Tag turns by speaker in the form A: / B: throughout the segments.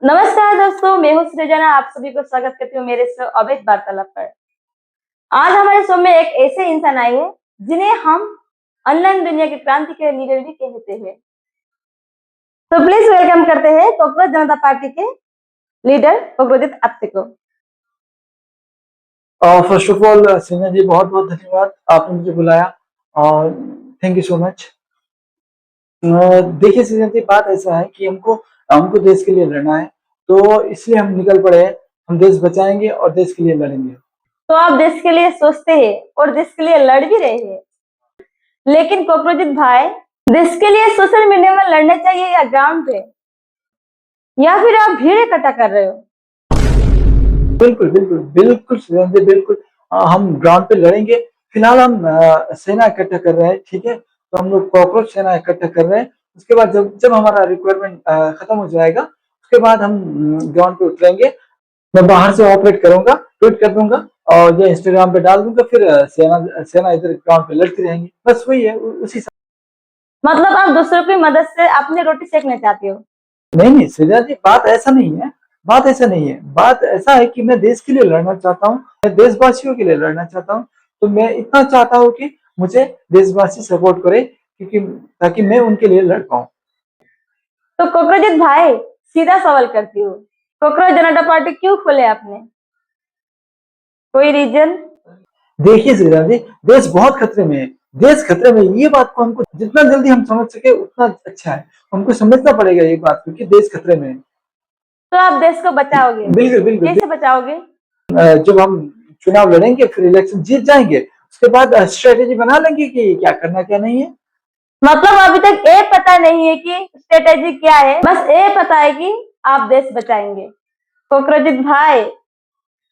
A: नमस्कार दोस्तों, मैं हूँ सृजना। आप सभी को स्वागत करती हूँ मेरे शो अवैध वार्तालाप पर। आज हमारे शो में एक ऐसे इंसान आए हैं जिन्हें हम ऑनलाइन दुनिया की क्रांति के लीडर भी कहते हैं। तो प्लीज वेलकम करते हैं कॉकरोच जनता पार्टी के लीडर कॉकरोजित आपसे को।
B: First of all Sinha ji, बहुत बहुत धन्यवाद, आपने मुझे बुलाया और थैंक यू सो मच। देखिए सिन्हा जी, बात ऐसा है कि हमको हमको देश के लिए लड़ना है, तो इसलिए हम निकल पड़े हैं। हम देश बचाएंगे और देश के लिए लड़ेंगे।
A: तो आप देश के लिए सोचते हैं और देश के लिए लड़ भी रहे हैं, लेकिन कॉकरोजित भाई, देश के लिए सोशल मीडिया में लड़ना चाहिए या ग्राउंड पे, या फिर आप भीड़ इकट्ठा कर रहे हो?
B: बिल्कुल बिल्कुल बिल्कुल सिन्हा जी, बिल्कुल। हम ग्राउंड पे लड़ेंगे। फिलहाल हम सेना इकट्ठा कर रहे हैं, ठीक है। तो हम लोग कॉकरोच सेना इकट्ठा कर रहे हैं। उसके बाद जब जब हमारा रिक्वायरमेंट खत्म हो जाएगा, उसके बाद हम ग्राउंड पे उतरेंगे। मैं बाहर से ऑपरेट करूंगा, ट्वीट कर दूंगा और ये इंस्टाग्राम पे डाल दूंगा। फिर सेना सेना इधर ग्राउंड पे लड़ती रहेंगी। बस वही है, उसी
A: मतलब आप दूसरों की मदद से अपनी रोटी सेकना चाहते हो?
B: नहीं नहीं सृजा जी, बात ऐसा नहीं है। बात ऐसा नहीं है। बात ऐसा है कि मैं देश के लिए लड़ना चाहता हूँ, मैं देशवासियों के लिए लड़ना चाहता हूँ। तो मैं इतना चाहता हूँ कि मुझे देशवासी सपोर्ट करे, क्योंकि ताकि मैं उनके लिए लड़ पाऊँ।
A: तो कॉकरोजित भाई, सीधा सवाल करती हूँ, कॉकरोच जनता पार्टी क्यों खोले आपने? कोई रीजन?
B: देखिए सृजा जी, देश बहुत खतरे में है। देश खतरे में है। ये बात को हमको जितना जल्दी हम समझ सके उतना अच्छा है। हमको समझना पड़ेगा ये बात को कि देश खतरे में है।
A: तो आप देश को बचाओगे?
B: बिल्कुल बिल्कुल।
A: कैसे बचाओगे?
B: जब हम चुनाव लड़ेंगे, फिर इलेक्शन जीत जाएंगे, उसके बाद स्ट्रेटेजी बना लेंगे कि क्या करना क्या नहीं है।
A: मतलब अभी तक ये पता नहीं है कि स्ट्रेटेजी क्या है, बस ये पता है कि आप देश बचाएंगे। कॉकरोजित भाई,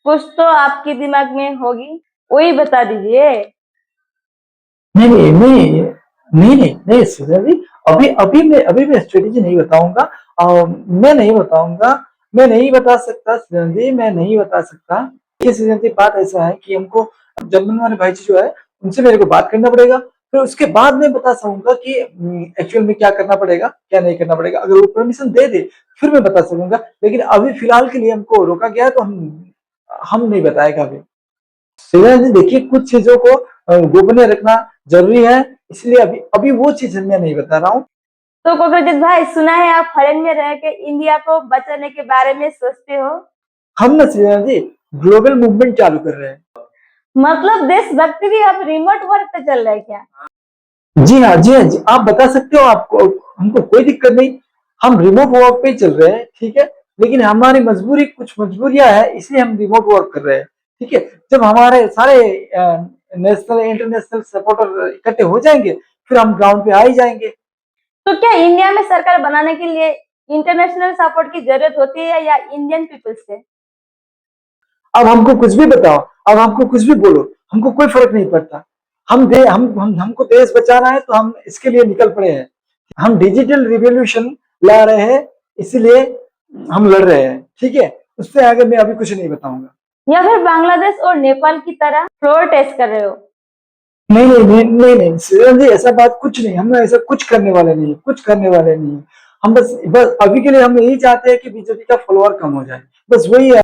A: कुछ तो आपके दिमाग में होगी, वही बता दीजिए।
B: नहीं नहीं नहीं नहीं नहीं नहीं सुधा जी, अभी मैं स्ट्रेटेजी नहीं बताऊंगा। मैं नहीं बताऊंगा। मैं नहीं बता सकता सुधा जी, मैं नहीं बता सकता। ये सुधा जी, बात ऐसा है कि हमको जर्मन वाले भाई जी जो है, उनसे मेरे को बात करना पड़ेगा। फिर उसके बाद मैं बता सकूंगा कि एक्चुअल में क्या करना पड़ेगा, क्या नहीं करना पड़ेगा। अगर वो परमिशन दे दे, फिर मैं बता सकूंगा। लेकिन अभी फिलहाल के लिए हमको रोका गया है, तो हम नहीं बताएगा अभी। सुधा जी देखिए, कुछ चीजों को गोपनीय रखना जरूरी है, इसलिए अभी अभी वो चीज मैं नहीं बता रहा हूँ।
A: तो कॉकरोजित भाई, सुना है आप फॉरेन में रह के इंडिया को बचाने के बारे में सोचते हो?
B: हम ना सुधा जी, ग्लोबल मूवमेंट चालू कर रहे हैं।
A: मतलब देशभक्ति भी अब रिमोट वर्क पे चल रहा है क्या?
B: जी हाँ जी हाँ जी, आप बता सकते हो। आपको हमको कोई दिक्कत नहीं। हम रिमोट वर्क पे ही चल रहे हैं, ठीक है। लेकिन हमारी मजबूरी, कुछ मजबूरियां है, इसलिए हम रिमोट वर्क कर रहे हैं, ठीक है। जब हमारे सारे नेशनल इंटरनेशनल सपोर्टर इकट्ठे हो जाएंगे, फिर हम ग्राउंड पे आ ही जाएंगे।
A: तो क्या इंडिया में सरकार बनाने के लिए इंटरनेशनल सपोर्ट की जरूरत होती है या इंडियन पीपल से?
B: अब हमको कुछ भी बताओ, अब हमको कुछ भी बोलो, हमको कोई फर्क नहीं पड़ता। हमको देश बचाना है, तो हम इसके लिए निकल पड़े हैं। हम डिजिटल रिवॉल्यूशन ला रहे हैं, इसीलिए हम लड़ रहे हैं, ठीक है। उससे आगे मैं अभी कुछ नहीं बताऊंगा।
A: या फिर बांग्लादेश और नेपाल की तरह फ्लोर टेस्ट कर रहे हो?
B: नहीं नहीं नहीं नहीं नहीं श्रीराम जी, ऐसा बात कुछ नहीं। हम ऐसा कुछ करने वाले नहीं, कुछ करने वाले नहीं। हम बस बस अभी के लिए हम यही चाहते हैं कि बीजेपी का फॉलोअर कम हो जाए, बस वही है।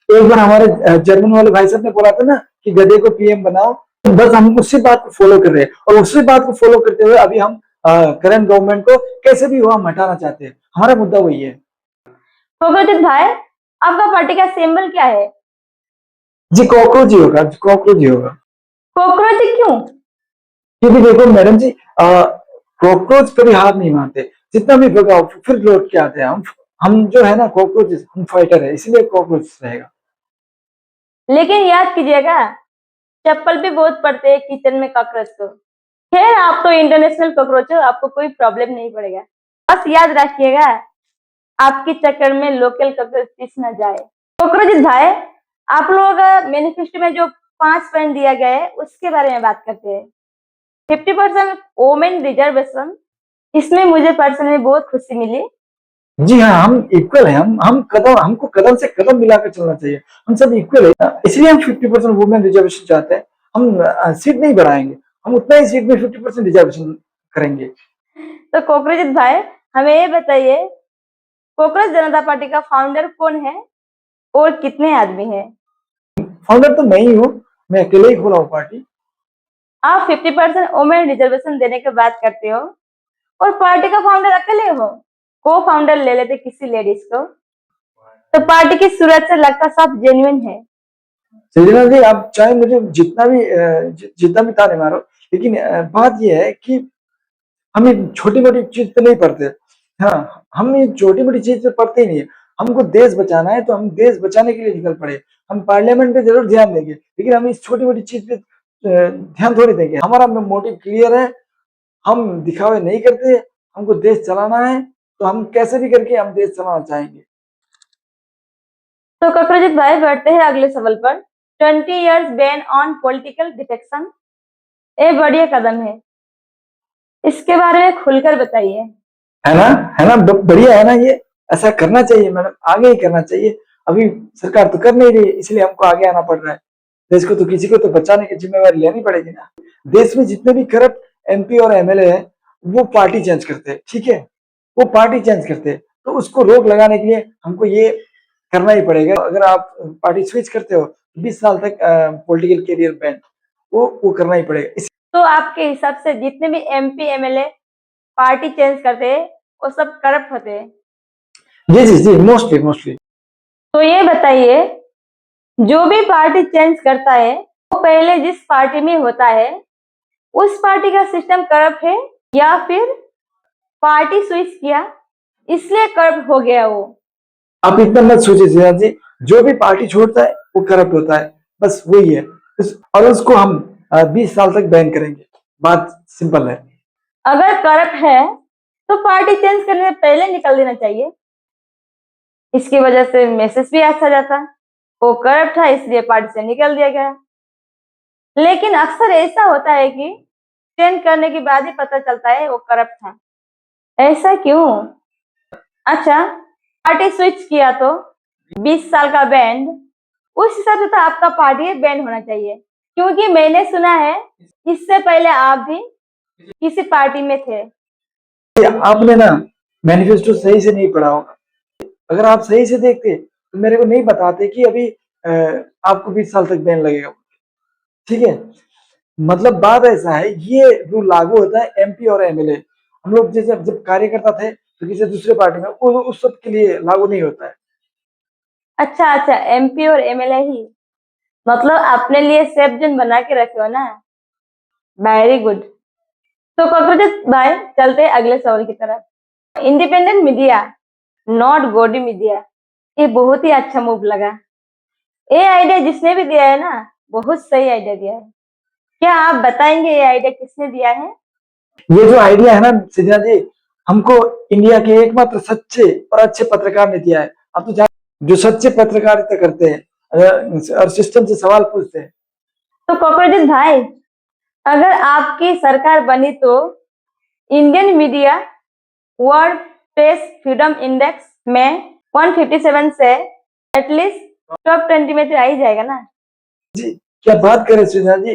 B: एक बार हमारे जर्मन वाले भाई साहब ने बोला था ना कि गधे को पीएम बनाओ, तो बस हम उसी बात को फॉलो कर रहे हैं। और उसी बात को फॉलो करते हुए अभी हम करंट गवर्नमेंट को कैसे भी हो हम हटाना चाहते हैं। हमारा मुद्दा वही है।
A: कॉकरोचित भाई, आपका पार्टी का सिंबल क्या है?
B: जी कॉकरोच ही होगा, कॉकरोच ही होगा।
A: कॉकरोच क्यों?
B: क्योंकि देखो मैडम जी, कॉकरोच कभी हार नहीं मानते। जितना भी भगाओ फिर लौट के आते हैं। हम जो है ना कॉकरोच, हम फाइटर है, इसलिए कॉकरोच रहेगा।
A: लेकिन याद कीजिएगा, चप्पल भी बहुत पड़ते हैं किचन में कॉकरोच को। खैर, आप तो इंटरनेशनल कॉकरोच हो, आपको कोई प्रॉब्लम नहीं पड़ेगा। बस याद रखिएगा, आपके चक्कर में लोकल कॉकरोच पीस न जाए। कॉकरोच भाई, आप लोग मैनिफेस्टो में जो 5 पॉइंट दिया गया है उसके बारे में बात करते हैं। 50% वोमेन रिजर्वेशन, इसमें मुझे पर्सनली बहुत खुशी मिली।
B: जी हाँ, हम इक्वल है। हम कदम हमको कदम से कदम मिलाकर चलना चाहिए। हम सब इक्वल है, इसलिए हम 50% वुमेन रिजर्वेशन चाहते हैं। हम सीट नहीं बढ़ाएंगे, हम उतना ही सीट में 50% रिजर्वेशन करेंगे।
A: तो कॉकरोच भाई, हमें ये बताइए, कॉकरोच जनता पार्टी का फाउंडर कौन है और कितने आदमी हैं?
B: फाउंडर तो मैं ही हूँ, मैं अकेले ही खोला हूँ पार्टी।
A: आप 50% वुमेन रिजर्वेशन देने की बात करते हो और पार्टी का फाउंडर अकेले हो। को फाउंडर ले लेते किसी लेडीज को, तो पार्टी की सूरत से लगता सब जेन्युइन है।
B: सृजना जी, आप चाहे मुझे जितना भी ताने मारो, लेकिन बात यह है कि हम ये छोटी मोटी चीज पे नहीं पढ़ते। हाँ, हम ये छोटी मोटी चीज पे पढ़ते ही नहीं है। हमको देश बचाना है तो हम देश बचाने के लिए निकल पड़े। हम पार्लियामेंट पे जरूर ध्यान देंगे, लेकिन हम इस छोटी मोटी चीज पे ध्यान थोड़ी देंगे। हमारा मोटिव क्लियर है, हम दिखावे नहीं करते। हमको देश चलाना है, तो हम कैसे भी करके हम देश चलाना चाहेंगे।
A: तो ककरजीत भाई बढ़ते हैं अगले सवाल पर। 20 years ban on political defection, ये बढ़िया कदम है, इसके बारे में खुलकर बताइए।
B: है ना, है ना, बढ़िया है ना ये। ऐसा करना चाहिए मैडम, आगे ही करना चाहिए। अभी सरकार तो कर नहीं रही, इसलिए हमको आगे आना पड़ रहा है। देश को तो किसी को तो बचाने की जिम्मेवारी लेनी पड़ेगी ना। देश में जितने भी करप्ट एमपी और एमएलए हैं, वो पार्टी चेंज करते हैं, ठीक है, वो पार्टी चेंज करते हैं। तो उसको रोक लगाने के लिए हमको ये करना ही पड़ेगा। अगर आप पार्टी स्विच करते हो, 20 साल तक पॉलिटिकल करियर बैन, वो करना ही पड़ेगा।
A: तो आपके हिसाब से जितने भी एमपी एमएलए पार्टी चेंज करते हैं वो सब करप्ट होते हैं?
B: जी जी जी, मोस्टली मोस्टली।
A: तो ये बताइए, जो भी पार्टी चेंज करता है वो पहले जिस पार्टी में होता है उस पार्टी का सिस्टम करप्ट है, या फिर पार्टी स्विच किया इसलिए करप्ट हो गया वो?
B: आप इतना मत सोचिए सिद्धार्थ जी, जो भी पार्टी छोड़ता है वो करप्ट होता है, बस वही है। और उसको हम 20 साल तक बैन करेंगे। बात सिंपल है।
A: अगर करप्ट है तो पार्टी चेंज करने से पहले निकल देना चाहिए। इसकी वजह से मैसेज भी अच्छा जाता, वो करप्ट था इसलिए पार्टी से निकल दिया गया। लेकिन अक्सर ऐसा होता है कि चेंज करने के बाद ही पता चलता है वो करप्ट था। ऐसा क्यों? अच्छा, पार्टी स्विच किया तो 20 साल का बैंड, उस हिसाब से तो आपका पार्टी बैंड होना चाहिए, क्योंकि मैंने सुना है इससे पहले आप भी किसी पार्टी में थे।
B: आपने ना मैनिफेस्टो सही से नहीं पढ़ा होगा। अगर आप सही से देखते तो मेरे को नहीं बताते कि अभी आपको 20 साल तक बैन लगेगा, ठीक है। मतलब बात ऐसा है, ये रूल लागू होता है एमपी और एमएलए। हम लोग जैसे जब कार्यकर्ता थे तो किसी दूसरे पार्टी में, उस सब के लिए लागू नहीं होता है।
A: अच्छा अच्छा, एमपी और एमएलए ही, मतलब अपने लिए सेफ जोन बना के रखे हो ना। Very good. तो कॉकरोचेस भाई चलते हैं अगले सवाल की तरफ। Independent media not gaudy media, ये बहुत ही अच्छा मूव लगा। ये आइडिया जिसने भी दिया है ना, बहुत सही आइडिया दिया है। क्या आप बताएंगे ये आइडिया किसने दिया है?
B: ये जो आइडिया है ना सिद्धा जी, हमको इंडिया के एकमात्र सच्चे और अच्छे पत्रकार ने दिया है। आप तो जो सच्चे पत्रकारिता करते हैं और सिस्टम से सवाल पूछते हैं।
A: तो कॉकरोचेस भाई, अगर आपकी सरकार बनी तो Indian media world press freedom index में 157 से एटलीस्ट टॉप 20 में तो आ ही जाएगा ना?
B: जी, क्या बात करें सिद्धा जी,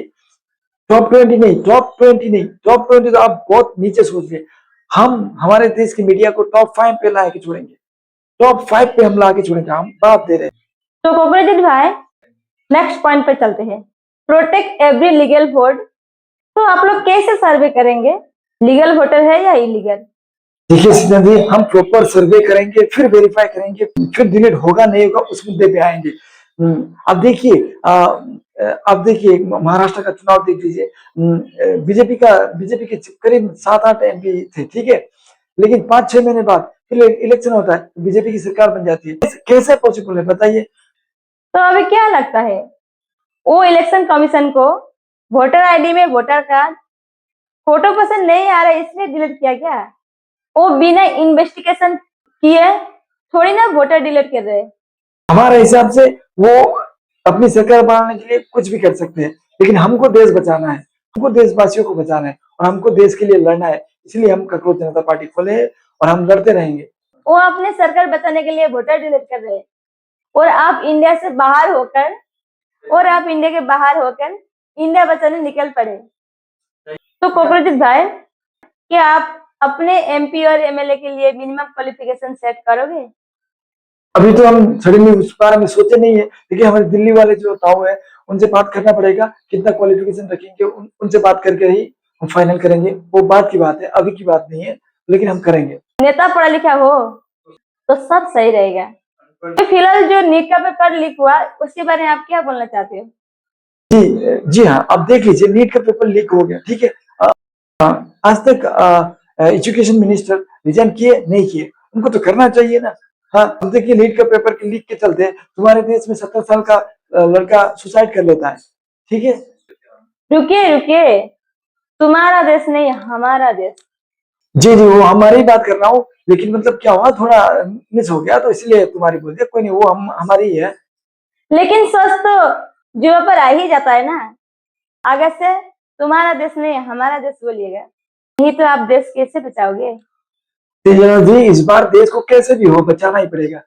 B: टॉप 20 नहीं, टॉप 20 नहीं, टॉप 20 तो आप बहुत नीचे सोच रहे हैं। हम हमारे देश की मीडिया को टॉप 5 पे ला के छोड़ेंगे, टॉप 5 पे हम ला के छोड़ेंगे, हम बात दे रहे हैं।
A: तो कॉकरोचेस भाई नेक्स्ट पॉइंट पे चलते हैं। प्रोटेक्ट एवरी लीगल वोट, तो आप लोग कैसे सर्वे करेंगे लीगल वोटर है या इलीगल?
B: देखिए सिद्धांत जी, हम प्रॉपर सर्वे करेंगे, फिर वेरीफाई करेंगे, फिर डिलीट होगा नहीं होगा उस मुद्दे पे आएंगे। अब देखिए, अब देखिए महाराष्ट्र का चुनाव देख लीजिए। बीजेपी के करीब 7-8 एमपी थे, ठीक है, लेकिन 5-6 महीने बाद फिर इलेक्शन होता है, बीजेपी की सरकार बन जाती है। कैसे पॉसिबल है बताइए?
A: तो अभी क्या लगता है, वो इलेक्शन कमीशन को वोटर आईडी में वोटर कार्ड फोटो पसंद नहीं आ रहा है इसलिए डिलीट किया क्या? वो बिना इन्वेस्टिगेशन किए थोड़ी ना वोटर डिलीट कर रहे।
B: हमारे हिसाब से वो अपनी सरकार बनाने के लिए कुछ भी कर सकते हैं, लेकिन हमको देश बचाना है, हमको देशवासियों को बचाना है और हमको देश के लिए लड़ना है। इसलिए हम ककरोच जनता पार्टी खोले हैं और हम लड़ते रहेंगे।
A: वो अपने सरकार बचाने के लिए वोटर डिलीट कर रहे हैं, और आप इंडिया से बाहर होकर, और आप इंडिया के बाहर होकर इंडिया बचाने निकल पड़े। तो कॉकरोचेस भाई, क्या आप अपने एमपी और एमएलए के लिए मिनिमम क्वालिफिकेशन सेट करोगे?
B: अभी तो हम सडनली उस बारे में सोचे नहीं है, लेकिन हमारे दिल्ली वाले जो ताऊ है उनसे बात करना पड़ेगा, कितना क्वालिफिकेशन रखेंगे उनसे बात करके ही हम फाइनल करेंगे। वो बात की बात है, अभी की बात नहीं है, लेकिन हम करेंगे।
A: नेता पढ़ा लिखा हो तो सब सही रहेगा। तो फिलहाल जो नीट का पेपर लीक हुआ उसके बारे में आप क्या बोलना चाहते हो?
B: जी हाँ, अब देख लीजिए, नीट का पेपर लीक हो गया, ठीक है। आज तक एजुकेशन मिनिस्टर रिजाइन किए नहीं किए, उनको तो करना चाहिए ना। हाँ, अब देखिए नीट का पेपर के लीक के चलते तुम्हारे देश में 70 साल का लड़का सुसाइड कर लेता है, ठीक है।
A: रुकिए रुकिए, तुम्हारा देश नहीं हमारा देश।
B: जी जी, वो हमारी ही बात कर रहा हूँ, लेकिन मतलब क्या हुआ, थोड़ा मिस हो गया तो इसलिए तुम्हारी बोल दिया। कोई नहीं, वो हम हमारी ही है।
A: लेकिन सच तो जीवा पर आ ही जाता है ना। आगे से तुम्हारा देश नहीं हमारा देश बोलिएगा, नहीं तो आप देश कैसे बचाओगे?
B: जी, इस बार देश को कैसे भी हो बचाना ही पड़ेगा,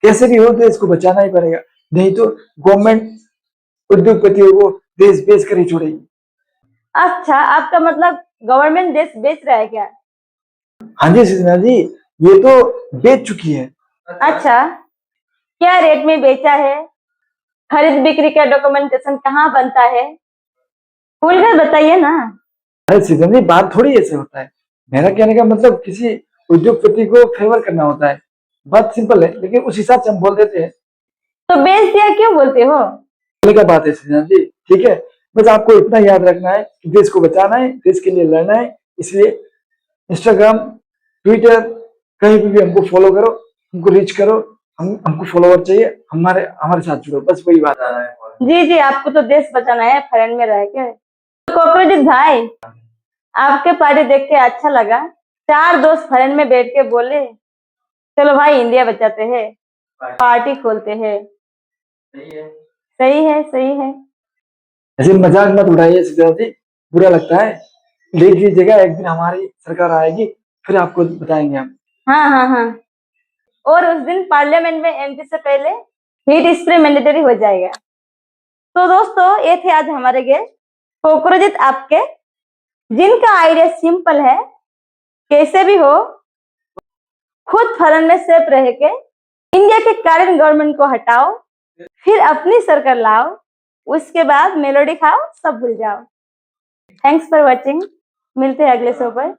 B: कैसे भी हो देश को बचाना ही पड़ेगा, नहीं तो गवर्नमेंट उद्योगपतियों को देश बेच कर ही छोड़ेगी।
A: अच्छा, आपका मतलब गवर्नमेंट देश बेच रहा है क्या?
B: हाँ जी सिन्हा जी, ये तो बेच चुकी है।
A: अच्छा, क्या रेट में बेचा है? खरीद बिक्री का डॉक्यूमेंटेशन कहाँ बनता है? खुलकर बताइए ना।
B: अरे सिन्हा जी, बात थोड़ी ऐसे होता है। मेरा कहने का मतलब किसी उद्योगपति को फेवर करना होता है, बात सिंपल है, लेकिन उस हिसाब से हम बोल देते हैं।
A: तो बेच दिया क्यों बोलते हो?
B: बोलने का बात है सिन्हा जी, ठीक है। बस आपको इतना याद रखना है कि देश को बचाना है, देश के लिए लड़ना है। इसलिए इंस्टाग्राम, ट्विटर, कहीं पे भी हमको फॉलो करो, हमको रीच करो। हमको फॉलोवर चाहिए, हमारे हमारे साथ जुड़ो, बस वही बात है।
A: जी जी, आपको तो देश बचाना है फॉरेन में रह के। तो कॉकरोच भाई, आपके पार्टी देख के अच्छा लगा। चार दोस्त फॉरेन में बैठ के बोले चलो भाई इंडिया बचाते हैं, पार्टी खोलते हैं। सही है सही है।
B: ऐसे मजाक मत उड़ाइए सिद्धार्थ जी, बुरा लगता है। देख लीजिएगा, एक दिन हमारी सरकार आएगी, फिर आपको बताएंगे हम।
A: हाँ हाँ हाँ, और उस दिन पार्लियामेंट में एंट्री से पहले हीट स्प्रे मैंडेटरी हो जाएगा। तो दोस्तों, ये थे आज हमारे गेस्ट कोकरोजित आपके, जिनका आइडिया सिंपल है, कैसे भी हो खुद फॉरेन में सेफ रह के इंडिया के कारण गवर्नमेंट को हटाओ, फिर अपनी सरकार लाओ, उसके बाद मेलोडी खाओ, सब भूल जाओ। थैंक्स फॉर वॉचिंग, मिलते हैं अगले शो पर।